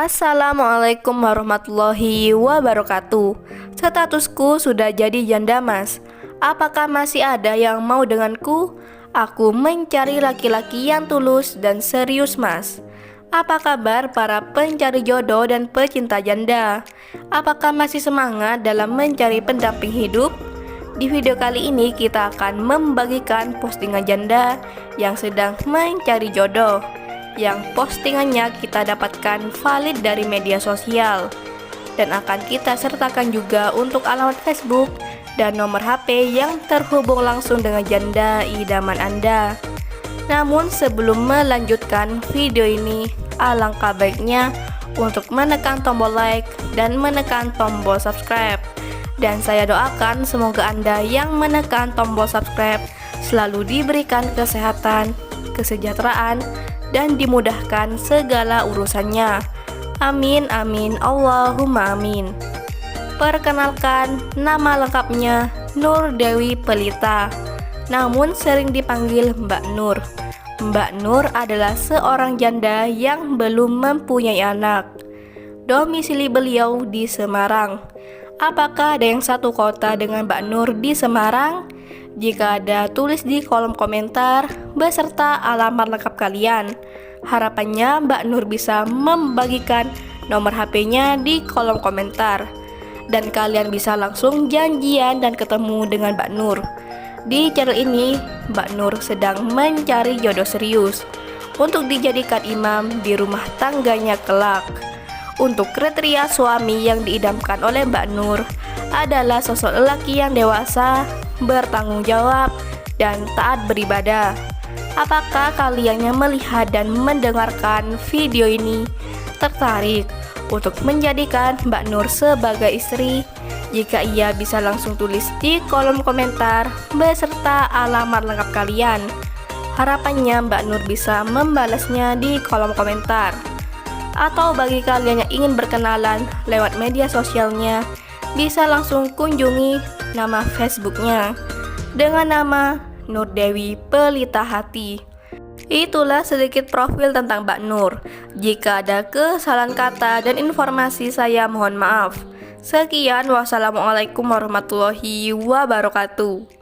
Assalamualaikum warahmatullahi wabarakatuh. Statusku sudah jadi janda, Mas. Apakah masih ada yang mau denganku? Aku mencari laki-laki yang tulus dan serius, Mas. Apa kabar para pencari jodoh dan pecinta janda? Apakah masih semangat dalam mencari pendamping hidup? Di video kali ini kita akan membagikan postingan janda yang sedang mencari jodoh, yang postingannya kita dapatkan valid dari media sosial, dan akan kita sertakan juga untuk alamat Facebook dan nomor HP yang terhubung langsung dengan janda idaman Anda. Namun sebelum melanjutkan video ini, alangkah baiknya untuk menekan tombol like dan menekan tombol subscribe. Dan saya doakan semoga Anda yang menekan tombol subscribe selalu diberikan kesehatan, kesejahteraan, dan dimudahkan segala urusannya. Amin amin Allahumma amin. Perkenalkan, nama lengkapnya Nur Dewi Pelita, namun sering dipanggil Mbak Nur. Mbak Nur adalah seorang janda yang belum mempunyai anak. Domisili beliau di Semarang. Apakah ada yang satu kota dengan Mbak Nur di Semarang? Jika ada, tulis di kolom komentar beserta alamat lengkap kalian. Harapannya Mbak Nur bisa membagikan nomor HP-nya di kolom komentar, dan kalian bisa langsung janjian dan ketemu dengan Mbak Nur. Di channel ini, Mbak Nur sedang mencari jodoh serius untuk dijadikan imam di rumah tangganya kelak. Untuk kriteria suami yang diidamkan oleh Mbak Nur adalah sosok lelaki yang dewasa, bertanggung jawab, dan taat beribadah. Apakah kalian yang melihat dan mendengarkan video ini tertarik untuk menjadikan Mbak Nur sebagai istri? Jika iya, bisa langsung tulis di kolom komentar beserta alamat lengkap kalian. Harapannya Mbak Nur bisa membalasnya di kolom komentar. Atau bagi kalian yang ingin berkenalan lewat media sosialnya, bisa langsung kunjungi nama Facebooknya dengan nama Nur Dewi Pelita Hati. Itulah sedikit profil tentang Mbak Nur. Jika ada kesalahan kata dan informasi, saya mohon maaf. Sekian, wassalamualaikum warahmatullahi wabarakatuh.